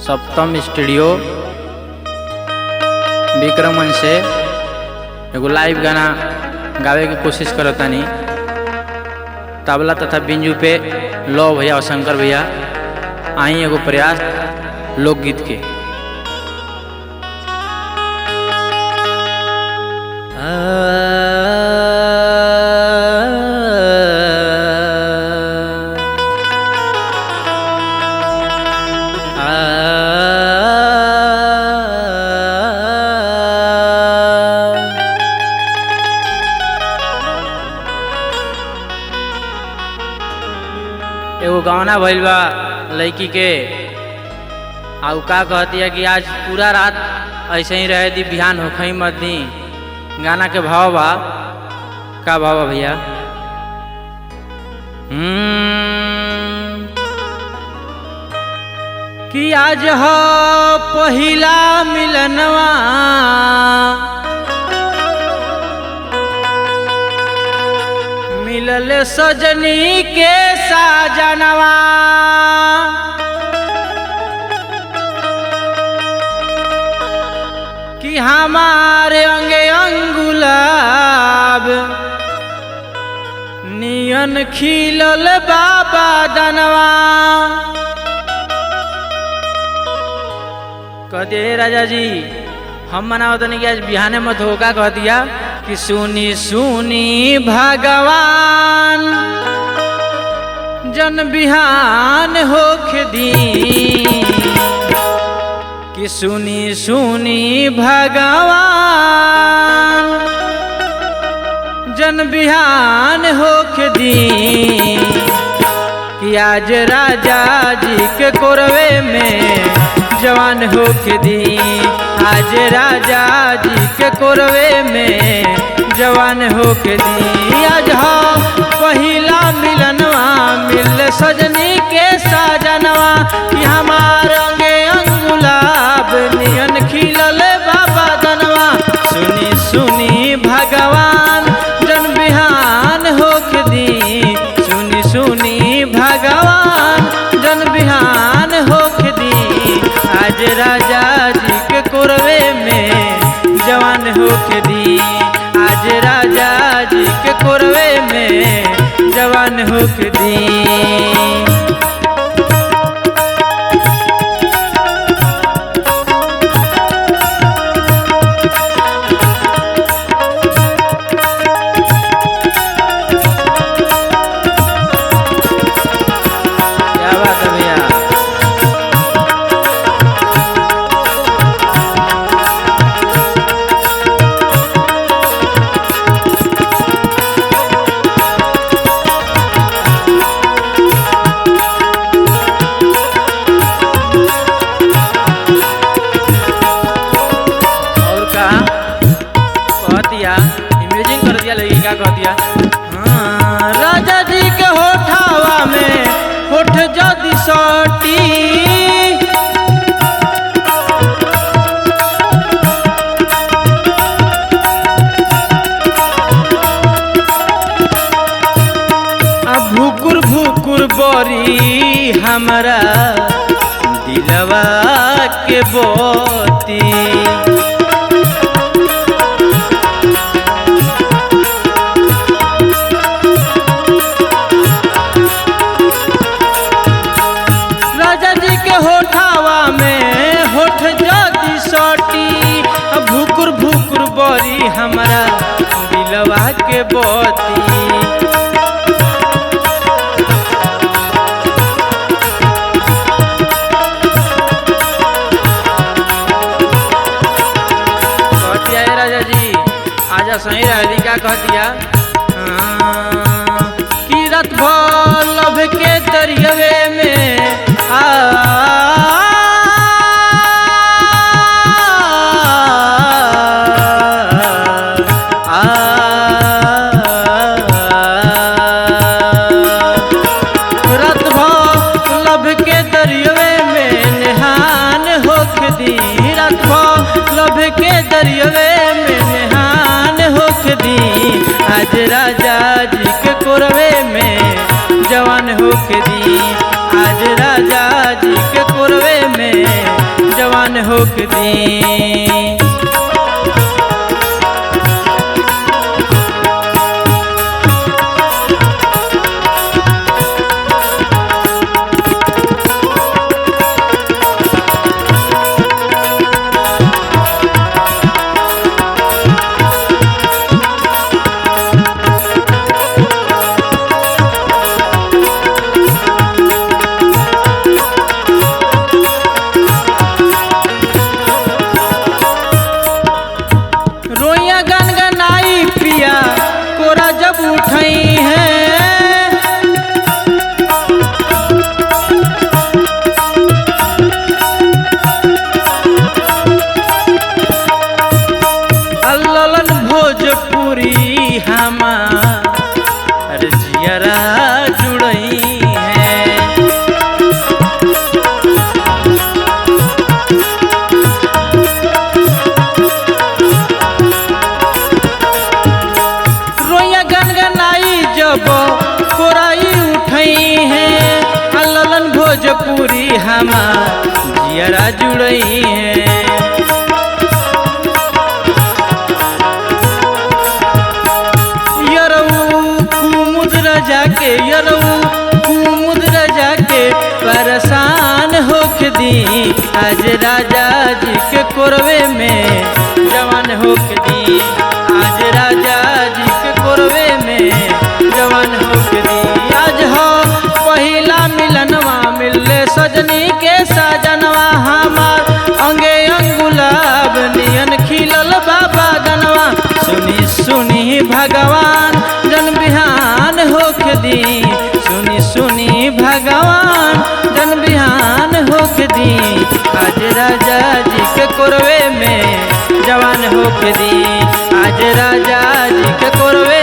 सप्तम स्टूडियो विक्रमन से एगो लाइव गाना गावे की कोशिश करतानी। तबला तथा बिंजू पे लो भैया और शंकर भैया आई एगो प्रयास लोकगीत के। एगो गाना भइल बा लड़की के आउ का कहती है कि आज पूरा रात ऐसे ही रहे दी, बिहान होखई मत दी। गाना के भाव बा, का भाव बा भैया? कि आज हो पहिला मिलनवा, मिलल सजनी के साजनवा, कि हमारे अंगे अंगुलाब नियन खिलल बाबा दनवा। कहते राजा जी हम मनाओ तो नहीं कि आज बिहाने मत होगा। कह दिया कि सुनी सुनी भगवान जन बिहान होख दी, कि सुनी सुनी भगवान जन बिहान होख दी, कि आज राजा जी के कोरवे में जवान होख दी। आज राजा जी के कोरवे में जवान होख दी। आज हो पहिला मिलनवा, मिल सजनी के साजनवा, कि हमार अंगे अंगुलाब नियन खिलल बाबा दनवा। सुनी सुनी भगवान जन बिहान होख दी, सुनी सुनी भगवान जन बिहान होख दी। आज राजा जी के कोरवे में जवान होख दी, आज राजा जी के कोरवे में जवान होख दी। इमेजिंग कर दिया लगी, क्या कह दिया? हाँ, राजा जी के होठावा में होठ जदी सटी, अब भुकुर भुकुर बरी हमरा दिलवा के बोती। होठावा में होठ जदी सटी, भुकुर भुकुर बरी हमरा दिलवा के बोती। कहतिया राजा जी आजा सही रही, क्या कहतिया? कि रात भर लभ के दरियावे में रात भर लब के दरियावे में नहान होख दी, रात भर लब के दरियावे में नहान होख दी। आज राजा जी के कोरवे में जवान होख दी, आज राजा जी के कोरवे में जवान होके दी। रोइया गनगनाई पिया कोरा जब उठई है, अल्ललन भोजपुरी हमार जियरा जुड़ई है। रोइया गनगनाई जब कोराई उठई है, अल्ललन भोजपुरी हमार जियरा जुड़ई है। कुमुद राजा के परेशान होक दी। आज राजा जी के कोरवे में जवान होक दी। आज राजा जी के कोरवे में जवान होक दी। आज हो पहिला मिलनवा मिलले सजनी के साजनवा हमार अंगे अंगुलाब नियन खिलल बाबा गनवा। सुनी सुनी भगवान जन बिहान होक दी। सुनी सुनी भगवान जन बिहान होक दी। आज राजा जी के कोरवे में जवान होक दी। आज राजा जी के कोरवे